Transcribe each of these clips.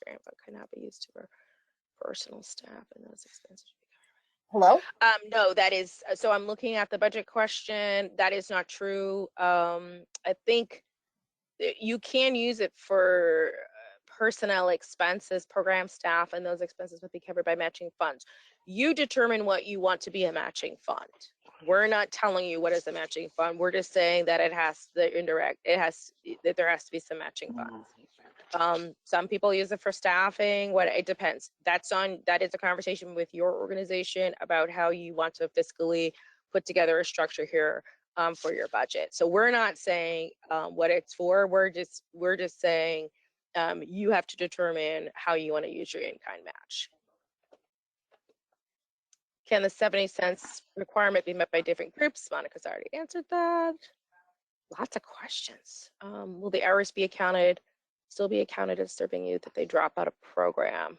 grant fund could not be used to personal staff and those expenses. Hello? No, that is, so I'm looking at the budget question. That is not true. I think you can use it for personnel expenses, program staff, and those expenses would be covered by matching funds. You determine what you want to be a matching fund. We're not telling you what is a matching fund. We're just saying that it has that there has to be some matching funds. Some people use it for staffing. It depends. That is a conversation with your organization about how you want to fiscally put together a structure here for your budget. So we're not saying what it's for. We're just saying you have to determine how you want to use your in-kind match. Can the 70 cents requirement be met by different groups? Monica's already answered that. Lots of questions. Will the hours be still be accounted as serving youth if they drop out of program?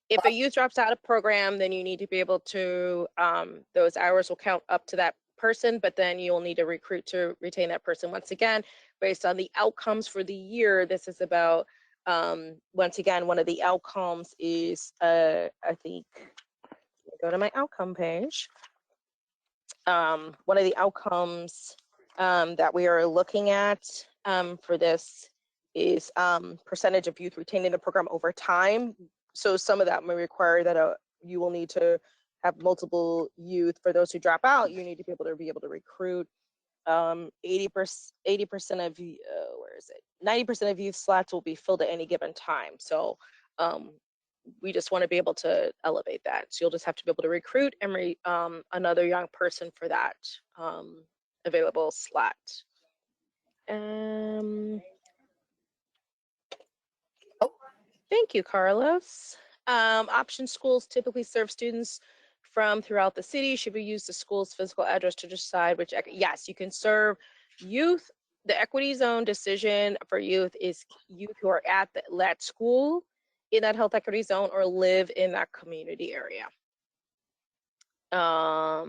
If a youth drops out of program, then you need to be able to, those hours will count up to that person, but then you'll need to recruit to retain that person. Once again, based on the outcomes for the year, this is about, once again, one of the outcomes is, I think, go to my outcome page. One of the outcomes that we are looking at for this is percentage of youth retained in the program over time. So some of that may require that you will need to have multiple youth. For those who drop out, you need to be able to recruit 80% of, where is it? 90% of youth slots will be filled at any given time. So we just want to be able to elevate that. So you'll just have to be able to recruit and another young person for that available slot. Thank you, Carlos. Option schools typically serve students from throughout the city. Should we use the school's physical address to decide which? Yes, you can serve youth. The equity zone decision for youth is youth who are at that school in that health equity zone or live in that community area. Out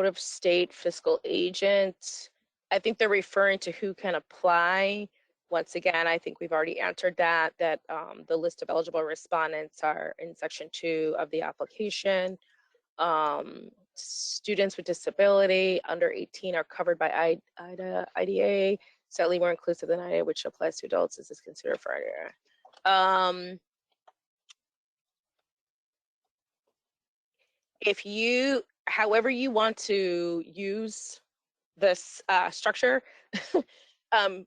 of state fiscal agent, I think they're referring to who can apply. Once again, I think we've already answered that the list of eligible respondents are in section 2 of the application. Students with disability under 18 are covered by IDA, slightly more inclusive than IDA, which applies to adults. This is considered for IDA. If you, however you want to use this structure,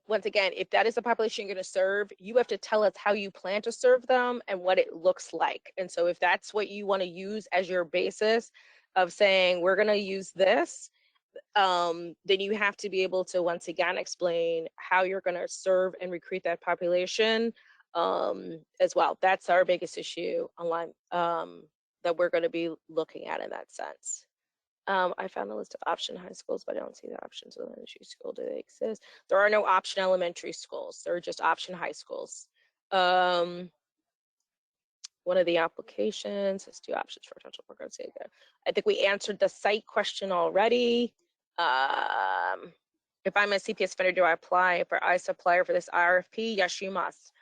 once again, if that is the population you're going to serve, you have to tell us how you plan to serve them and what it looks like. And so if that's what you want to use as your basis of saying we're going to use this, then you have to be able to once again explain how you're going to serve and recruit that population as well. That's our biggest issue online that we're going to be looking at in that sense. I found a list of option high schools, but I don't see the options of elementary school. Do they exist? There are no option elementary schools. There are just option high schools. One of the applications has 2 options for potential programs. I think we answered the site question already. If I'm a CPS vendor, do I apply for iSupplier for this RFP? Yes, you must.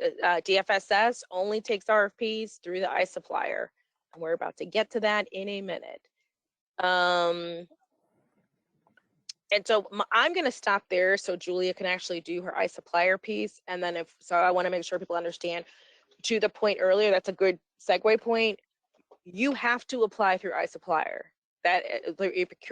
DFSS only takes RFPs through the iSupplier. And we're about to get to that in a minute. And so I'm going to stop there so Julia can actually do her iSupplier piece. And then I want to make sure people understand to the point earlier, that's a good segue point. You have to apply through iSupplier. That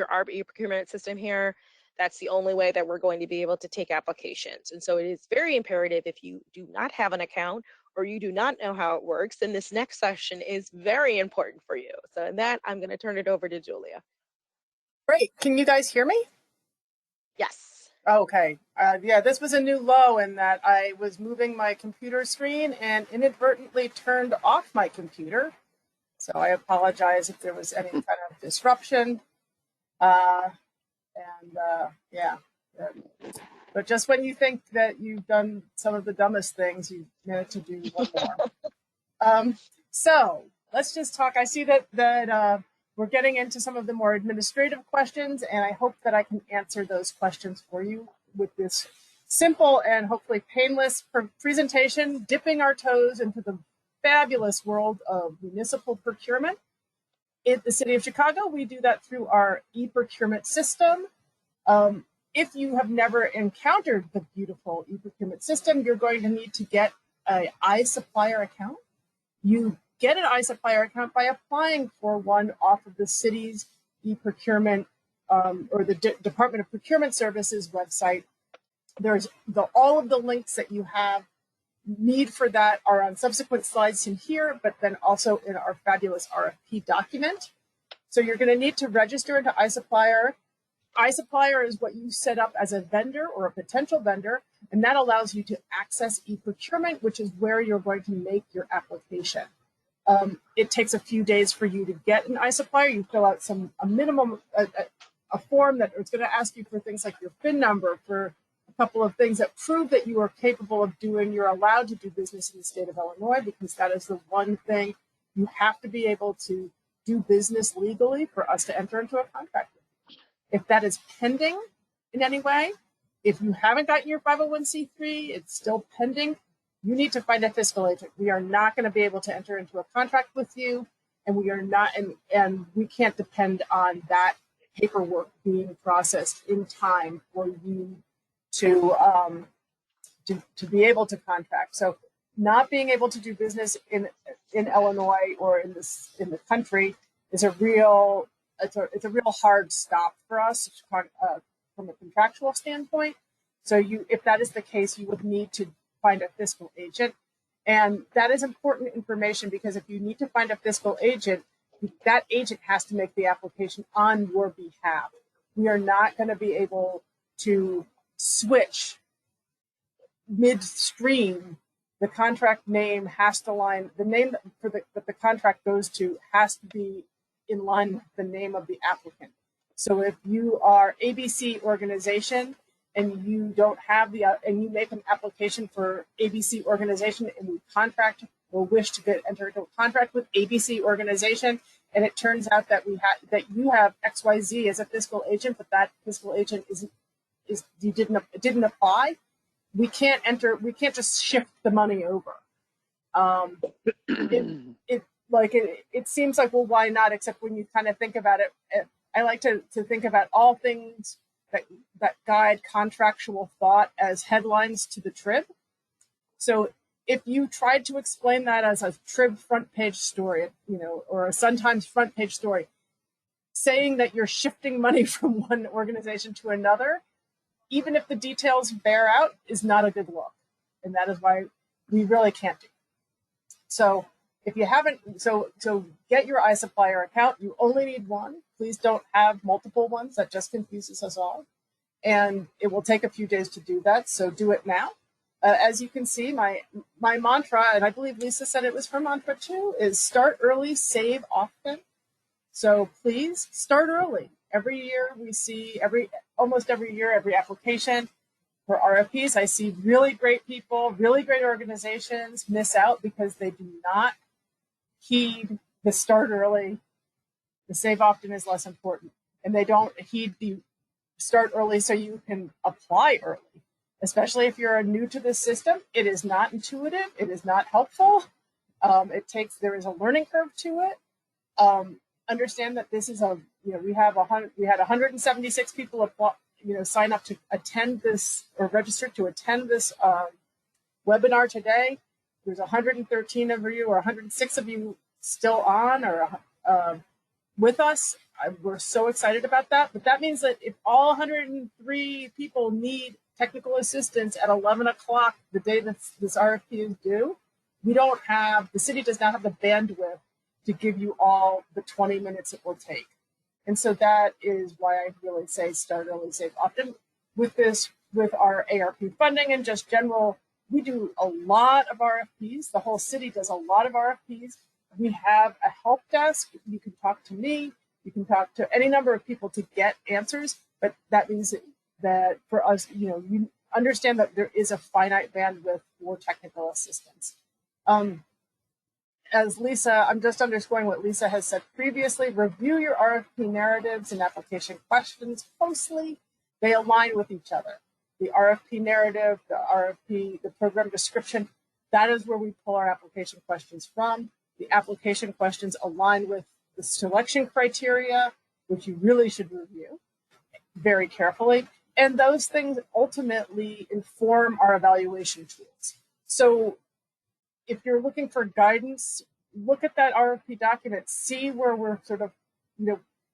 our procurement system here, that's the only way that we're going to be able to take applications. And so it is very imperative if you do not have an account or you do not know how it works, then this next session is very important for you. So in that, I'm going to turn it over to Julia. Great. Can you guys hear me? Yes. Okay. Yeah, this was a new low in that I was moving my computer screen and inadvertently turned off my computer. So I apologize if there was any kind of disruption. Yeah. But just when you think that you've done some of the dumbest things, you managed to do one more. So let's just talk. I see that we're getting into some of the more administrative questions, and I hope that I can answer those questions for you with this simple and hopefully painless presentation, dipping our toes into the fabulous world of municipal procurement. In the city of Chicago, we do that through our e-procurement system. If you have never encountered the beautiful e-procurement system, you're going to need to get an iSupplier account. You get an iSupplier account by applying for one off of the city's e-procurement or the Department of Procurement Services website. There's all of the links that you need for that are on subsequent slides in here, but then also in our fabulous RFP document. So you're going to need to register into iSupplier. iSupplier is what you set up as a vendor or a potential vendor, and that allows you to access e-procurement, which is where you're going to make your application. It takes a few days for you to get an iSupplier. You fill out a form that is going to ask you for things like your PIN number, for a couple of things that prove that you are capable of you're allowed to do business in the state of Illinois, because that is the one thing you have to be able to do business legally for us to enter into a contract with you. If that is pending in any way, if you haven't gotten your 501c3, it's still pending, you need to find a fiscal agent. We are not going to be able to enter into a contract with you, and we are not, and we can't depend on that paperwork being processed in time for you to be able to contract. So not being able to do business in Illinois or in the country is a real hard stop for us from a contractual standpoint. So if that is the case, you would need to find a fiscal agent. And that is important information, because if you need to find a fiscal agent, that agent has to make the application on your behalf. We are not going to be able to switch midstream. The contract name has to line, the name that the contract goes to has to be in line with the name of the applicant. So if you are ABC organization and you don't have and you make an application for ABC organization, and we contract or wish to enter into a contract with ABC organization, and it turns out that you have XYZ as a fiscal agent, but that fiscal agent didn't apply, we can't just shift the money over. It seems like, well, why not? Except when you kind of think about it, I like to think about all things that guide contractual thought as headlines to the Trib. So if you tried to explain that as a Trib front page story, or a Sun-Times front page story, saying that you're shifting money from one organization to another, even if the details bear out, is not a good look. And that is why we really can't do it. So if you haven't, so get your iSupplier account. You only need one. Please don't have multiple ones. That just confuses us all. And it will take a few days to do that. So do it now. As you can see, my mantra, and I believe Lisa said it was her mantra too, is start early, save often. So please start early. Every year we see, almost every year, every application for RFPs, I see really great people, really great organizations miss out because they do not heed the start early. The save often is less important. And they don't heed the start early so you can apply early. Especially if you're new to this system, it is not intuitive. It is not helpful. There is a learning curve to it. Understand that this is we had 176 people sign up to attend this or register to attend this webinar today. There's 113 of you or 106 of you still on or with us. We're so excited about that. But that means that if all 103 people need technical assistance at 11 o'clock the day that this RFP is due, the city does not have the bandwidth to give you all the 20 minutes it will take. And so that is why I really say start early, save often. With our ARP funding and just general, we do a lot of RFPs. The whole city does a lot of RFPs. We have a help desk. You can talk to me. You can talk to any number of people to get answers. But that means that for us, you understand that there is a finite bandwidth for technical assistance. As Lisa, I'm just underscoring what Lisa has said previously, review your RFP narratives and application questions closely. They align with each other. the RFP narrative, the RFP, the program description. That is where we pull our application questions from. The application questions align with the selection criteria, which you really should review very carefully. And those things ultimately inform our evaluation tools. So if you're looking for guidance, look at that RFP document, see where we're sort of,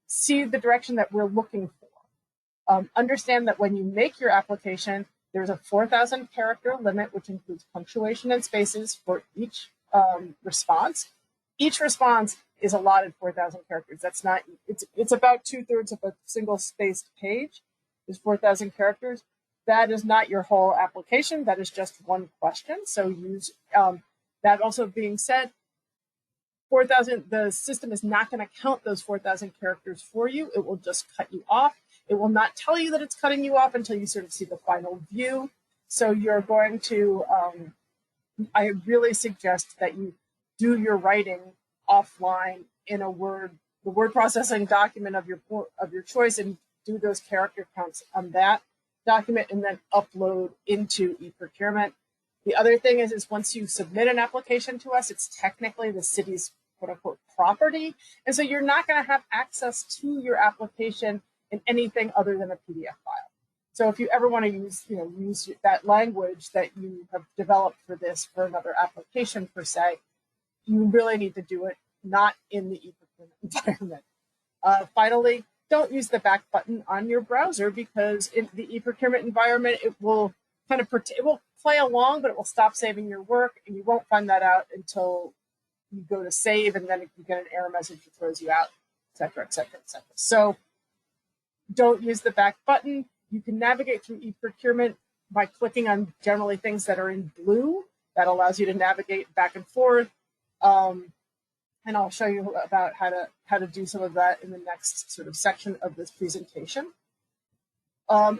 see the direction that we're looking for. Understand that when you make your application, there's a 4,000 character limit, which includes punctuation and spaces for each response. Each response is allotted 4,000 characters. That's not, it's about 2/3 of a single spaced page is 4,000 characters. That is not your whole application. That is just one question. So use, that also being said, 4,000, the system is not going to count those 4,000 characters for you. It will just cut you off. It will not tell you that it's cutting you off until you sort of see the final view. So you're going to, I really suggest that you do your writing offline in a the word processing document of your choice, and do those character counts on that document, and then upload into eProcurement. The other thing is once you submit an application to us, it's technically the city's quote unquote property. And so you're not going to have access to your application in anything other than a PDF file. So if you ever want to use that language that you have developed for this for another application per se, you really need to do it not in the eProcurement environment. Finally, don't use the back button on your browser, because in the eProcurement environment, it will kind of it will play along, but it will stop saving your work, and you won't find that out until you go to save, and then you get an error message that throws you out, et cetera, et cetera, et cetera. So don't use the back button. You can navigate through eProcurement by clicking on generally things that are in blue. That allows you to navigate back and forth. And I'll show you about how to do some of that in the next sort of section of this presentation.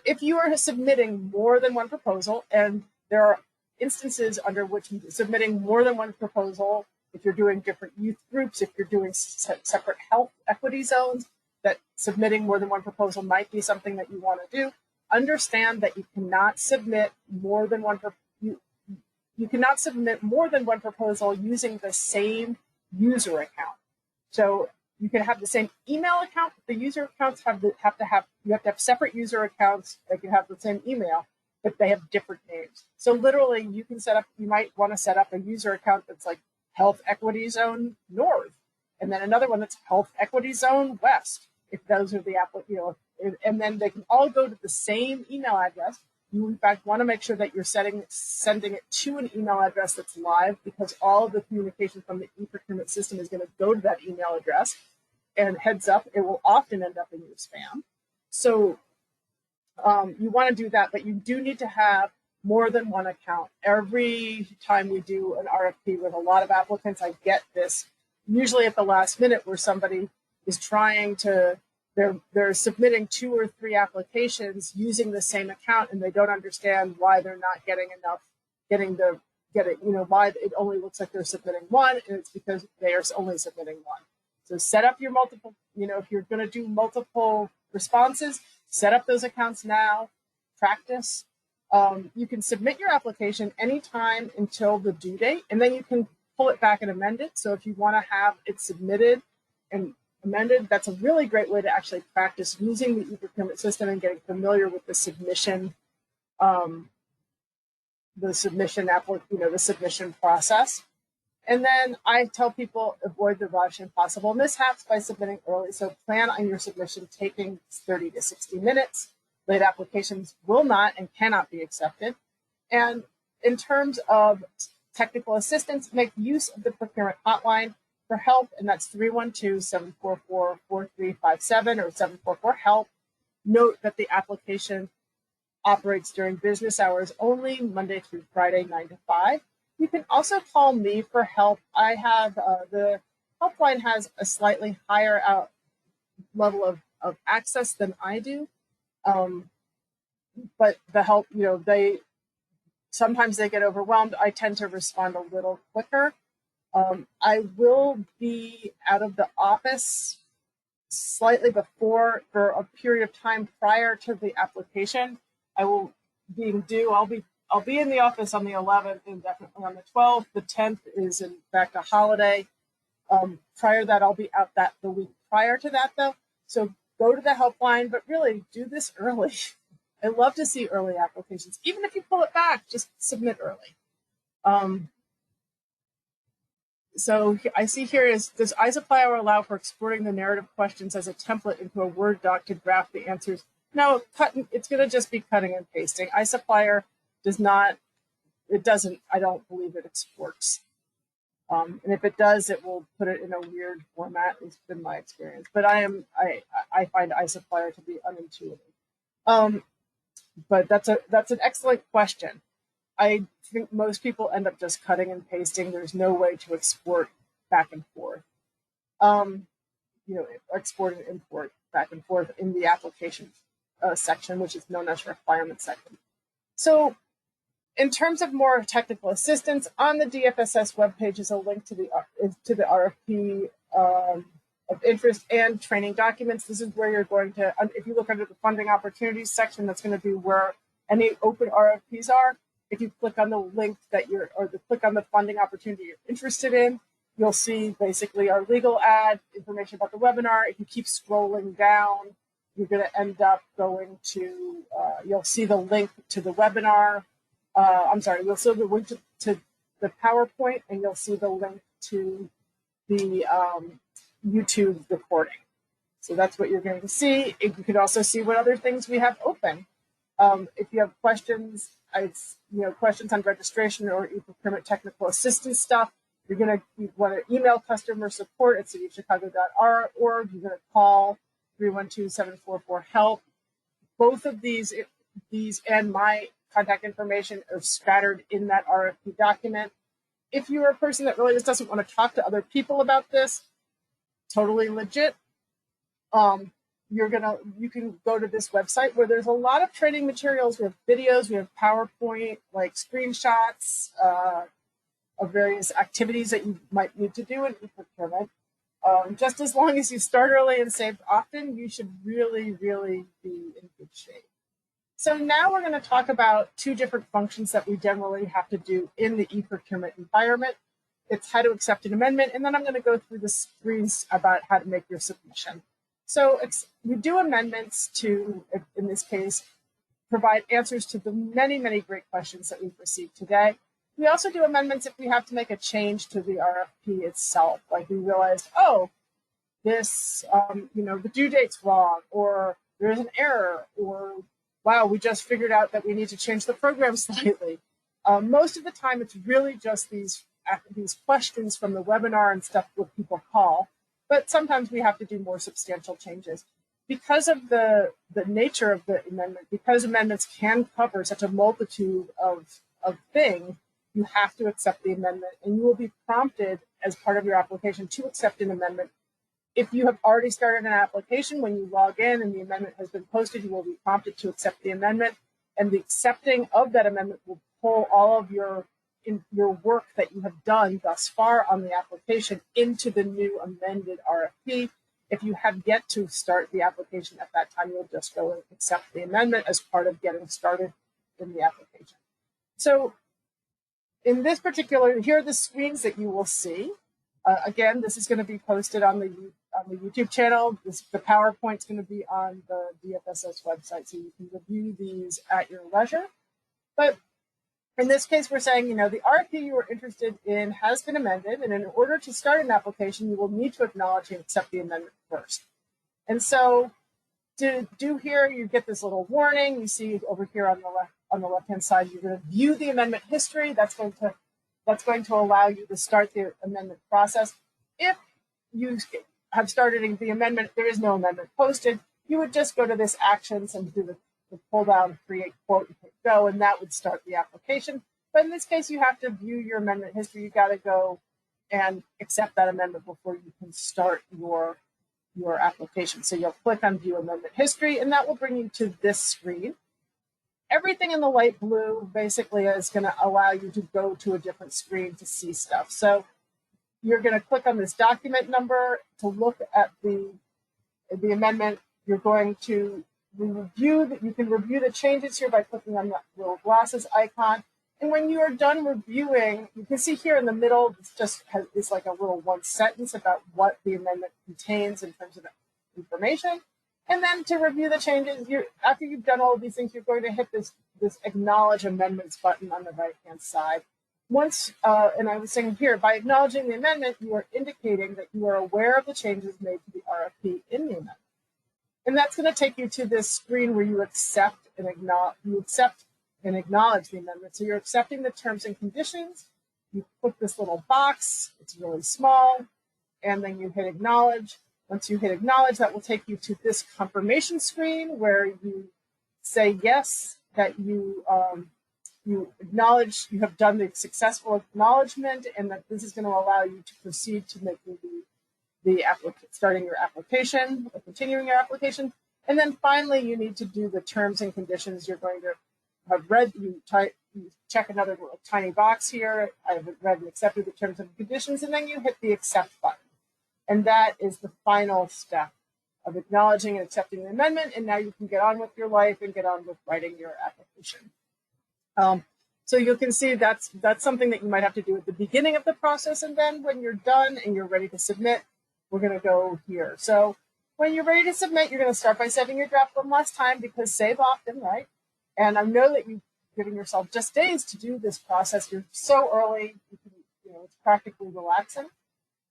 If you are submitting more than one proposal, and there are instances under which submitting more than one proposal, if you're doing different youth groups, if you're doing separate health equity zones, that submitting more than one proposal might be something that you want to do. Understand that you cannot submit more than one you cannot submit more than one proposal using the same user account. So you can have the same email account, but the user accounts you have to have separate user accounts that can have the same email, but they have different names. So literally you might want to set up a user account that's like Health Equity Zone North, and then another one that's Health Equity Zone West, if those are the and then they can all go to the same email address. You in fact want to make sure that you're sending it to an email address that's live, because all of the communication from the eProcurement system is going to go to that email address. And heads up, it will often end up in your spam. So you want to do that, but you do need to have more than one account. Every time we do an RFP with a lot of applicants, I get this, usually at the last minute, where somebody is trying to, they're submitting 2 or 3 applications using the same account, and they don't understand why they're not getting enough, why it only looks like they're submitting one, and it's because they are only submitting one. So set up your multiple, if you're going to do multiple responses, set up those accounts now, practice. You can submit your application anytime until the due date, and then you can pull it back and amend it. So if you want to have it submitted and amended, that's a really great way to actually practice using the eProcurement system and getting familiar with the submission, the submission process. And then I tell people avoid the rush and possible mishaps by submitting early. So plan on your submission taking 30 to 60 minutes. Late applications will not and cannot be accepted. And in terms of technical assistance, make use of the procurement hotline for help, and that's 312-744-4357 or 744-HELP. Note that the application operates during business hours only, Monday through Friday, 9 to 5. You can also call me for help. I have the helpline has a slightly higher level of access than I do. But the help, sometimes they get overwhelmed. I tend to respond a little quicker. I will be out of the office slightly before, for a period of time prior to the application. I will being due. I'll be in the office on the 11th and definitely on the 12th. The 10th is in fact a holiday. Prior to that, I'll be out the week prior to that though. So go to the helpline, but really do this early. I love to see early applications. Even if you pull it back, just submit early. So I see here is, does iSupplier allow for exporting the narrative questions as a template into a Word doc to draft the answers? No, it's going to just be cutting and pasting. iSupplier does not, it doesn't, I don't believe it exports. And if it does, it will put it in a weird format. It's been my experience. But I find iSupplier to be unintuitive. But that's an excellent question. I think most people end up just cutting and pasting. There's no way to export back and forth. Export and import back and forth in the application section, which is known as requirement section. So in terms of more technical assistance, on the DFSS webpage is a link to the RFP of interest and training documents. This is where you're going to, if you look under the funding opportunities section, that's going to be where any open RFPs are. If you click on the link click on the funding opportunity you're interested in, you'll see basically our legal ad, information about the webinar. If you keep scrolling down, you're going to end up going to, you'll see the link to the webinar. You'll see the link to the PowerPoint, and you'll see the link to the YouTube recording. So that's what you're going to see. You can also see what other things we have open. If you have questions, questions on registration or e-procurement technical assistance stuff, you want to email customer support at cityofchicago.org. You're going to call 312-744-HELP. Both of these and my contact information are scattered in that RFP document. If you're a person that really just doesn't want to talk to other people about this, totally legit. You can go to this website where there's a lot of training materials. We have videos, we have PowerPoint, like screenshots of various activities that you might need to do in e-procurement. Just as long as you start early and save often, you should really, really be in good shape. So now we're going to talk about two different functions that we generally have to do in the e-procurement environment. It's how to accept an amendment, and then I'm going to go through the screens about how to make your submission. So we do amendments to, in this case, provide answers to the many, many great questions that we've received today. We also do amendments if we have to make a change to the RFP itself, like we realized, this, the due date's wrong, or there's an error, or wow, we just figured out that we need to change the program slightly. Most of the time, it's really just these questions from the webinar and stuff what people call. But sometimes we have to do more substantial changes. Because of the nature of the amendment, because amendments can cover such a multitude of things, you have to accept the amendment, and you will be prompted as part of your application to accept an amendment. If you have already started an application, when you log in and the amendment has been posted, you will be prompted to accept the amendment, and the accepting of that amendment will pull all of your work that you have done thus far on the application into the new amended RFP. If you have yet to start the application at that time, you'll just go and accept the amendment as part of getting started in the application. So in this particular, here are the screens that you will see. Again, this is going to be posted on the YouTube channel. The PowerPoint is going to be on the DFSS website, so you can review these at your leisure. But in this case, we're saying, the RFP you were interested in has been amended, and in order to start an application, you will need to acknowledge and accept the amendment first. And so to do here, you get this little warning. You see over here on the left-hand side, you're going to view the amendment history. That's going to allow you to start the amendment process. If you have started the amendment, there is no amendment posted, you would just go to this actions and do the pull down, create quote, and hit go, and that would start the application. But in this case, you have to view your amendment history. You got to go and accept that amendment before you can start your application. So you'll click on View Amendment History, and that will bring you to this screen. Everything in the light blue basically is going to allow you to go to a different screen to see stuff. So you're going to click on this document number to look at the amendment. You're going to you can review the changes here by clicking on that little glasses icon. And when you are done reviewing, you can see here in the middle, it's like a little one sentence about what the amendment contains in terms of information. And then to review the changes, after you've done all of these things, you're going to hit this acknowledge amendments button on the right-hand side. Once, and I was saying here, by acknowledging the amendment, you are indicating that you are aware of the changes made to the RFP in the amendment. And that's going to take you to this screen where you accept and acknowledge the amendment. So you're accepting the terms and conditions. You click this little box. It's really small. And then you hit acknowledge. Once you hit acknowledge, that will take you to this confirmation screen where you say yes, that you acknowledge you have done the successful acknowledgement, and that this is going to allow you to proceed to making starting your application or continuing your application. And then finally, you need to do the terms and conditions. You're going to have read, you check another little tiny box here. I've read and accepted the terms and conditions, and then you hit the accept button. And that is the final step of acknowledging and accepting the amendment. And now you can get on with your life and get on with writing your application. So you can see that's something that you might have to do at the beginning of the process. And then when you're done and you're ready to submit, we're going to go here. So when you're ready to submit, you're going to start by saving your draft one last time, because save often, right? And I know that you've given yourself just days to do this process. You're so early, it's practically relaxing.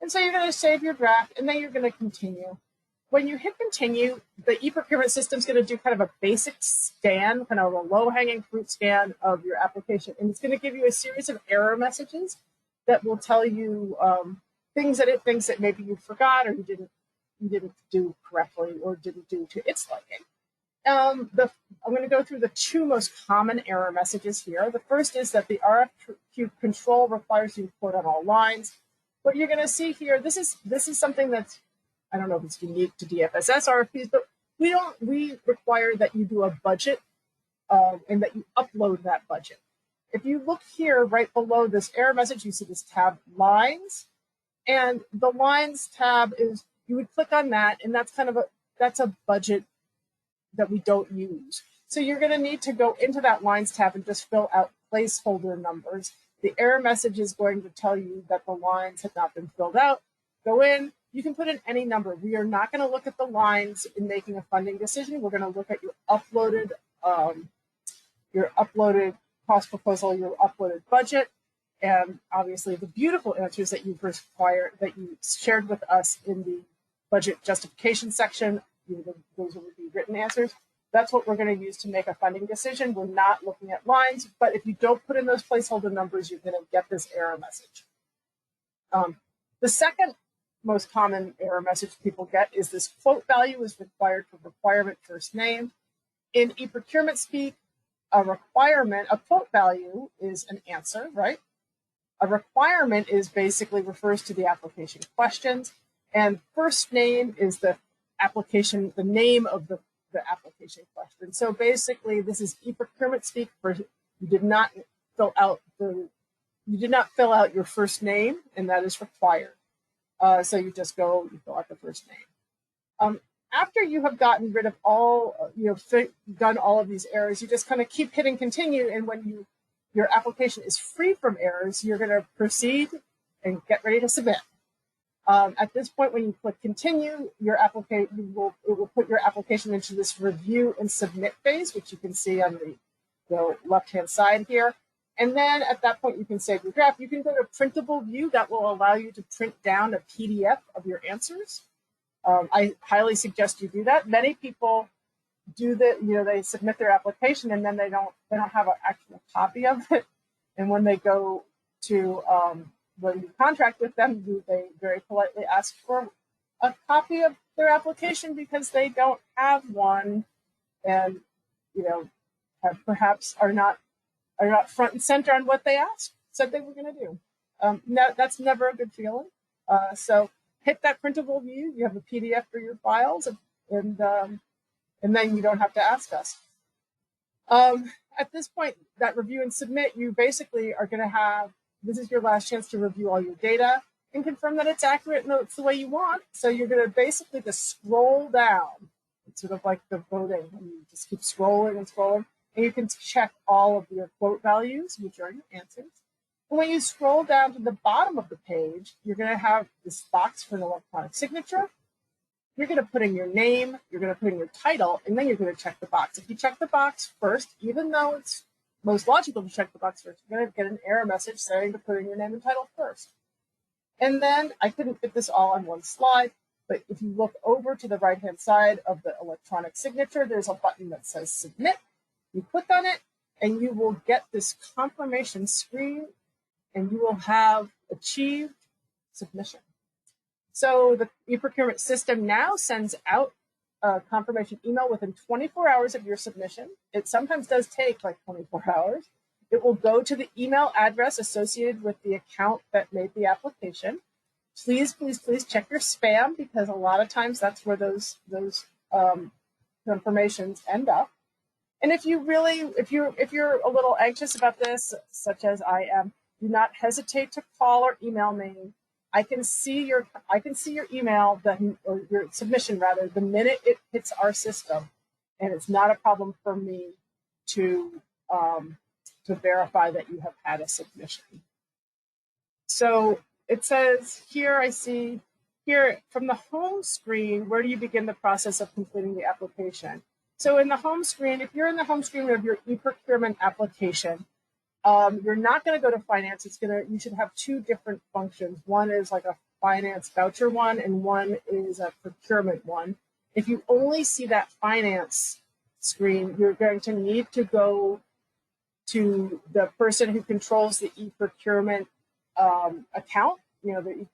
And so you're going to save your draft, and then you're going to continue. When you hit continue, the e-procurement system is going to do kind of a basic scan, kind of a low-hanging fruit scan of your application. And it's going to give you a series of error messages that will tell you things that it thinks that maybe you forgot or you didn't do correctly or didn't do to its liking. I'm going to go through the two most common error messages here. The first is that the RFQ control requires you to quote on all lines. What you're going to see here, this is something that's, I don't know if it's unique to DFSS RFPs, but we require that you do a budget and that you upload that budget. If you look here right below this error message, you see this tab lines, and the lines tab is, you would click on that, and that's a budget that we don't use. So you're going to need to go into that lines tab and just fill out placeholder numbers. The error message is going to tell you that the lines have not been filled out. Go in, you can put in any number. We are not going to look at the lines in making a funding decision. We're going to look at your uploaded cost proposal, your uploaded budget, and obviously the beautiful answers that you shared with us in the budget justification section. Those will be written answers. That's what we're going to use to make a funding decision. We're not looking at lines, but if you don't put in those placeholder numbers, you're going to get this error message. The second most common error message people get is this quote value is required for requirement first name. In e-procurement speak, a quote value is an answer, right? A requirement is basically refers to the application questions, and first name is the name of the application question. So basically, this is e-procurement speak for you did not fill out your first name, and that is required. So you just you fill out the first name. After you have gotten rid of done all of these errors, you just kind of keep hitting continue, and when your application is free from errors, you're going to proceed and get ready to submit. At this point, when you click continue, it will put your application into this review and submit phase, which you can see on the left-hand side here. And then at that point, you can save your draft. You can go to printable view. That will allow you to print down a PDF of your answers. I highly suggest you do that. Many people do that. They submit their application and then they don't have an actual copy of it. And when they go to when you contract with them, they very politely ask for a copy of their application because they don't have one, and perhaps are not front and center on what they said they were going to do. That's never a good feeling. So hit that printable view. You have a PDF for your files, and then you don't have to ask us. At this point, that review and submit, you basically are going to have, this is your last chance to review all your data and confirm that it's accurate and it's the way you want. So you're going to basically just scroll down It's sort of like the voting, and you just keep scrolling and scrolling, and you can check all of your quote values, which are your answers. And when you scroll down to the bottom of the page, you're going to have this box for an electronic signature. You're going to put in your name, you're going to put in your title, and then you're going to check the box. If you check the box first, even though it's most logical to check the box first, you're going to get an error message saying to put in your name and title first. And then I couldn't fit this all on one slide, but if you look over to the right-hand side of the electronic signature, there's a button that says Submit. You click on it, and you will get this confirmation screen, and you will have achieved submission. So the e-procurement system now sends out a confirmation email within 24 hours of your submission. It sometimes does take like 24 hours. It will go to the email address associated with the account that made the application. Please, please, please check your spam, because a lot of times that's where those confirmations end up. And if you're a little anxious about this, such as I am, do not hesitate to call or email me. I can see your email, or your submission rather, the minute it hits our system, and it's not a problem for me to verify that you have had a submission. So it says here, I see here from the home screen, where do you begin the process of completing the application? So in the home screen, if you're in the home screen of your e-procurement application, you're not going to go to finance. You should have two different functions. One is like a finance voucher one, and one is a procurement one. If you only see that finance screen, you're going to need to go to the person who controls the e-procurement account, the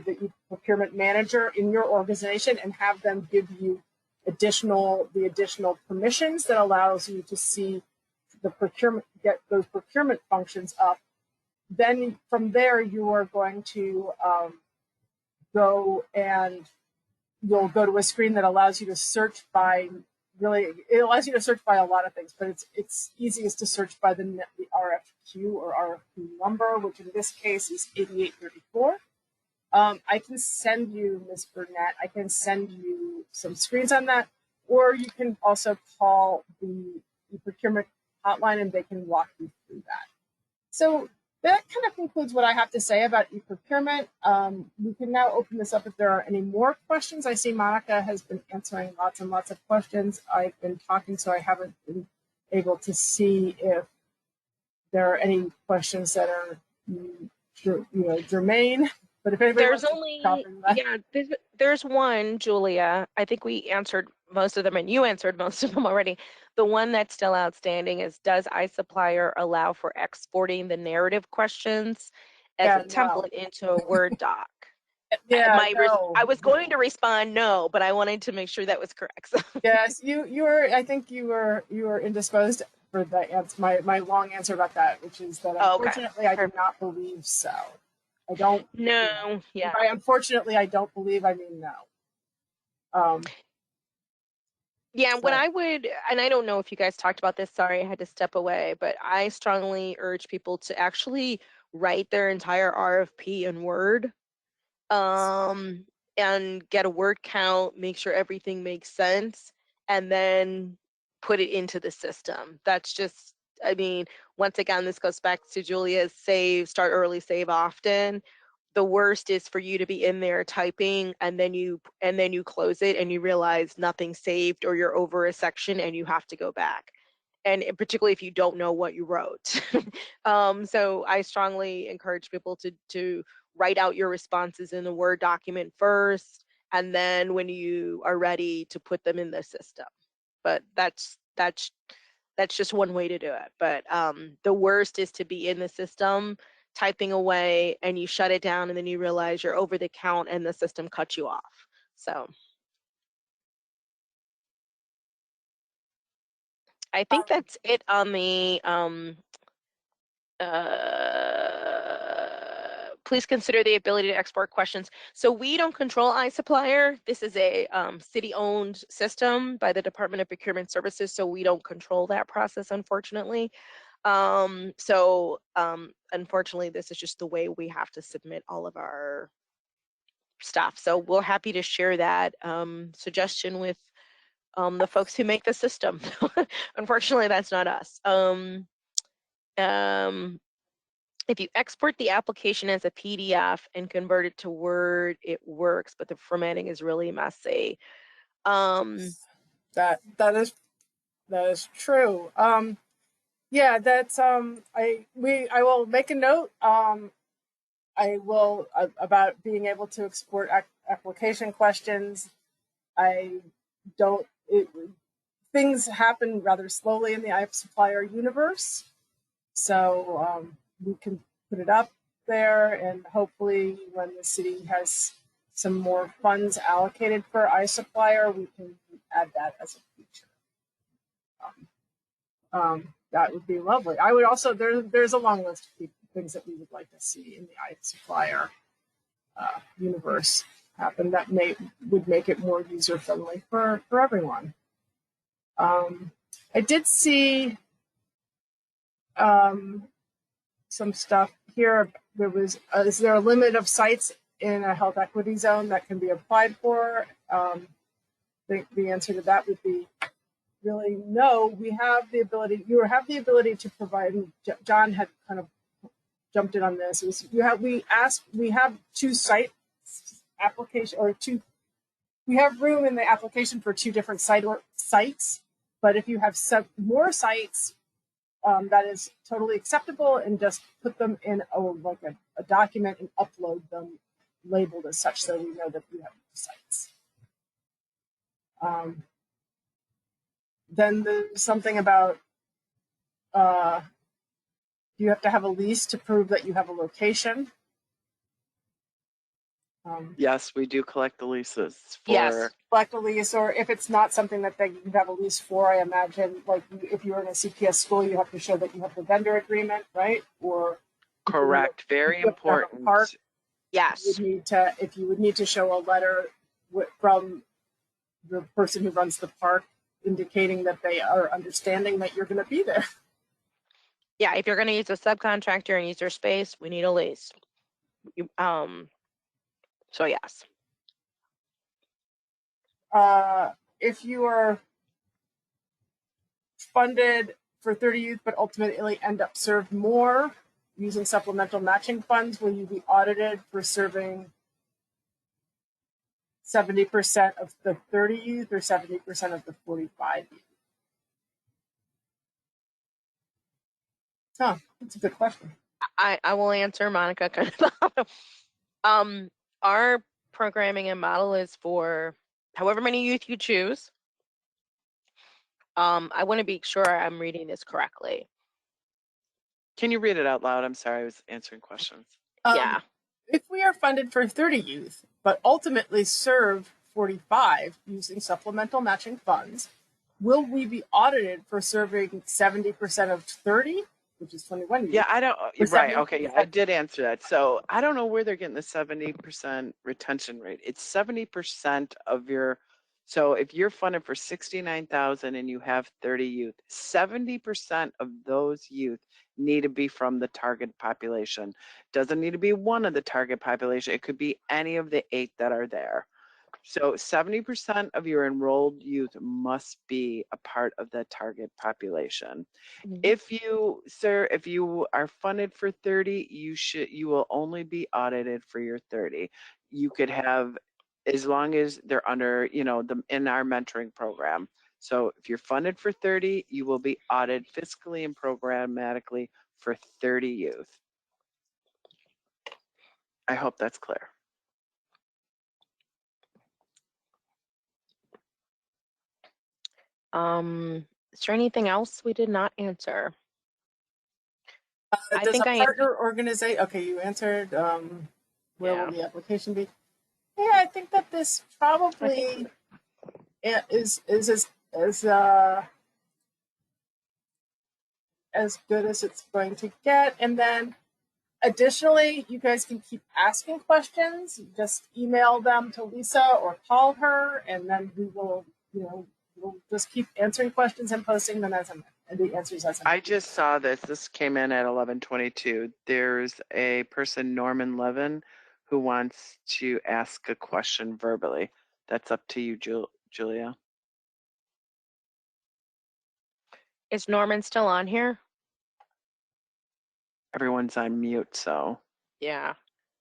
e-procurement manager in your organization, and have them give you the additional permissions that allows you to see the procurement, get those procurement functions up. Then from there, you are going to go, and you'll go to a screen that allows you to search by, it allows you to search by a lot of things, but it's easiest to search by the RFQ or RFQ number, which in this case is 8834. I can send you, Ms. Burnett, I can send you some screens on that, or you can also call the procurement hotline and they can walk you through that. So that kind of concludes what I have to say about e-procurement. We can now open this up if there are any more questions. I see Monica has been answering lots and lots of questions. I've been talking, so I haven't been able to see if there are any questions that are germane. But if anybody there's only, there's one, Julia. I think we answered most of them, and you answered most of them already. The one that's still outstanding is, does iSupplier allow for exporting the narrative questions as a template into a Word doc? I was going to respond no, but I wanted to make sure that was correct. So. Yes, I think you were indisposed for the answer, my long answer about that, which is that unfortunately I do not believe so. I don't. No. Yeah. Unfortunately, I don't believe. I mean, no. Yeah, so. When I would, and I don't know if you guys talked about this, sorry, I had to step away, but I strongly urge people to actually write their entire RFP in Word, and get a word count, make sure everything makes sense, and then put it into the system. That's just, I mean, once again, this goes back to Julia's start early, save often. The worst is for you to be in there typing and then you close it and you realize nothing saved, or you're over a section and you have to go back. And particularly if you don't know what you wrote. So I strongly encourage people to write out your responses in the Word document first, and then when you are ready to put them in the system. But that's just one way to do it. But the worst is to be in the system typing away and you shut it down and then you realize you're over the count and the system cuts you off. So I think that's it on the please consider the ability to export questions. So we don't control iSupplier. This is a city-owned system by the Department of Procurement Services, so we don't control that process, unfortunately. Unfortunately, this is just the way we have to submit all of our stuff. So we're happy to share that suggestion with the folks who make the system. Unfortunately, that's not us. If you export the application as a PDF and convert it to Word, it works, but the formatting is really messy. That is true. Yeah, that's I will make a note. I will about being able to export application questions. I don't. Things happen rather slowly in the IF supplier universe, so we can put it up there, and hopefully, when the city has some more funds allocated for iSupplier, we can add that as a feature. That would be lovely. I would also there's a long list of things that we would like to see in the iSupplier universe happen that would make it more user friendly for everyone. I did see some stuff here. There was is there a limit of sites in a health equity zone that can be applied for? The answer to that would be really no. We have the ability. You have the ability to provide. John had kind of jumped in on this. We have 2 site application or 2. We have room in the application for 2 different sites, but if you have more sites, that is totally acceptable, and just put them in a document and upload them labeled as such, so we know that you have sites. Then there's something about you have to have a lease to prove that you have a location. Yes, we do collect the leases for. Yes. Collect a lease, or if it's not something that you have a lease for, I imagine, like if you're in a CPS school, you have to show that you have the vendor agreement, right? Or correct. Very important. Park, yes. If you would need to show a letter from the person who runs the park indicating that they are understanding that you're going to be there. Yeah, if you're going to use a subcontractor and use their space, we need a lease. So yes. If you are funded for 30 youth, but ultimately end up served more using supplemental matching funds, will you be audited for serving 70% of the 30 youth or 70% of the 45 youth? Huh, that's a good question. I will answer, Monica. Our programming and model is for however many youth you choose. I want to be sure I'm reading this correctly. Can you read it out loud? I'm sorry, I was answering questions. Yeah. If we are funded for 30 youth, but ultimately serve 45 using supplemental matching funds, will we be audited for serving 70% of 30, which is 21 youth? Yeah, I don't. Right. Okay. Yeah, I did answer that. So I don't know where they're getting the 70% retention rate. It's 70% of your. So if you're funded for 69,000 and you have 30 youth, 70% of those youth need to be from the target population. Doesn't need to be one of the target population. It could be any of the 8 that are there. So 70% of your enrolled youth must be a part of the target population. Mhm. If you are funded for 30, you will only be audited for your 30. You could have, as long as they're under, in our mentoring program. So if you're funded for 30, you will be audited fiscally and programmatically for 30 youth. I hope that's clear. Is there anything else we did not answer? Does a partner organization? Okay, you answered. Where will the application be? Yeah, I think that this probably is as good as it's going to get. And then additionally, you guys can keep asking questions. Just email them to Lisa or call her, and then we will, we'll just keep answering questions and posting them and the answers as I just saw this. This came in at 11:22. There's a person, Norman Levin, who wants to ask a question verbally. That's up to you, Julia. Is Norman still on here? Everyone's on mute, so. Yeah.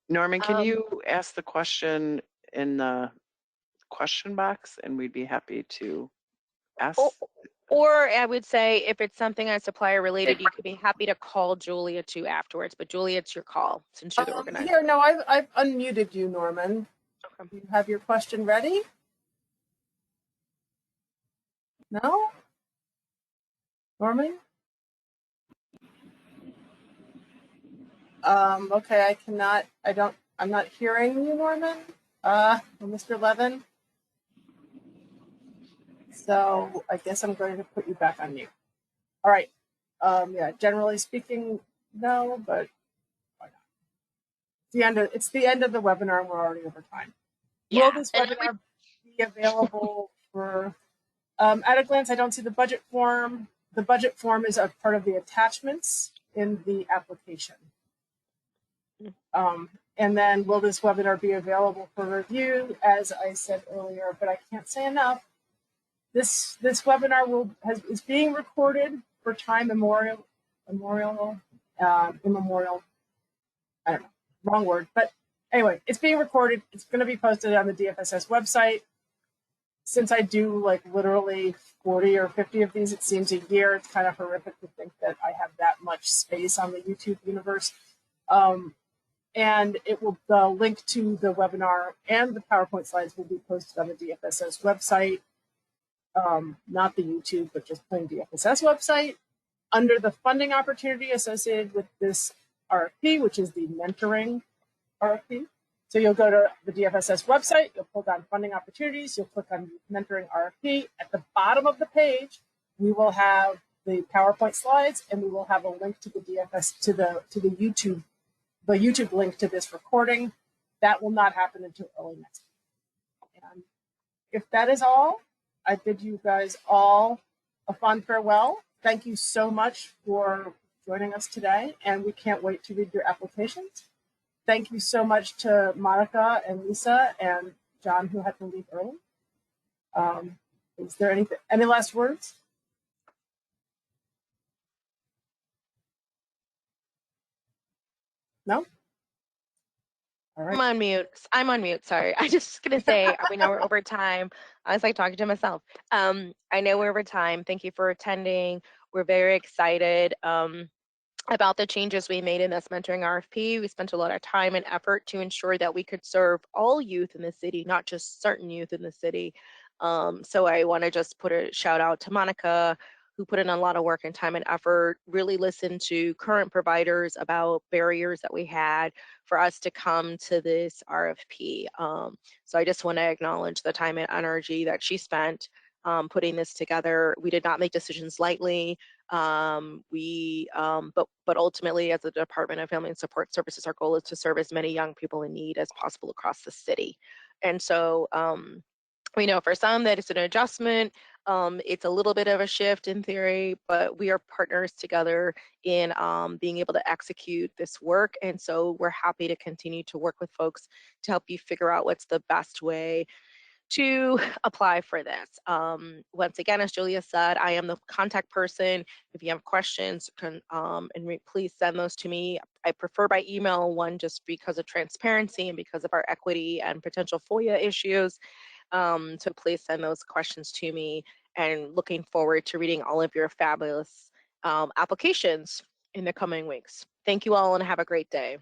Norman, can Um, you ask the question in the question box and we'd be happy to ask? Or I would say if it's something that's supplier related, you could be happy to call Julia too afterwards. But Julia, it's your call since you're the organizer. Here, no, I've unmuted you, Norman. Okay. You have your question ready? No? Norman? Okay, I'm not hearing you, Norman. Mr. Levin. So I guess I'm going to put you back on mute. All right. Yeah, generally speaking, no, but why not? It's the end of the webinar and we're already over time. Yeah. Will this webinar be available for, at a glance, I don't see the budget form. The budget form is a part of the attachments in the application. And then will this webinar be available for review? As I said earlier, but I can't say enough. This webinar is being recorded for time immemorial. I don't know, wrong word. But anyway, it's being recorded. It's going to be posted on the DFSS website. Since I do like literally 40 or 50 of these, it seems a year. It's kind of horrific to think that I have that much space on the YouTube universe. And the link to the webinar and the PowerPoint slides will be posted on the DFSS website. Not the YouTube, but just plain DFSS website, under the funding opportunity associated with this RFP, which is the mentoring RFP. So you'll go to the DFSS website, you'll pull down funding opportunities, you'll click on mentoring RFP. At the bottom of the page, we will have the PowerPoint slides, and we will have a link to the the YouTube link to this recording. That will not happen until early next week. And if that is all, I bid you guys all a fond farewell. Thank you so much for joining us today, and we can't wait to read your applications. Thank you so much to Monica and Lisa and John, who had to leave early. Is there any last words? No? All right. I'm on mute. Sorry. I just gonna say we know we're over time. I was like talking to myself. I know we're over time. Thank you for attending. We're very excited about the changes we made in this mentoring RFP. We spent a lot of time and effort to ensure that we could serve all youth in the city, not just certain youth in the city. So I want to just put a shout out to Monica, who put in a lot of work and time and effort, really listened to current providers about barriers that we had for us to come to this RFP. So I just want to acknowledge the time and energy that she spent putting this together. We did not make decisions lightly. But ultimately, as the Department of Family and Support Services, our goal is to serve as many young people in need as possible across the city. And so we know for some that it's an adjustment. It's a little bit of a shift in theory, but we are partners together in being able to execute this work. And so we're happy to continue to work with folks to help you figure out what's the best way to apply for this. Once again, as Julia said, I am the contact person. If you have questions, please send those to me. I prefer by email, one, just because of transparency and because of our equity and potential FOIA issues. So please send those questions to me, and looking forward to reading all of your fabulous applications in the coming weeks. Thank you all and have a great day.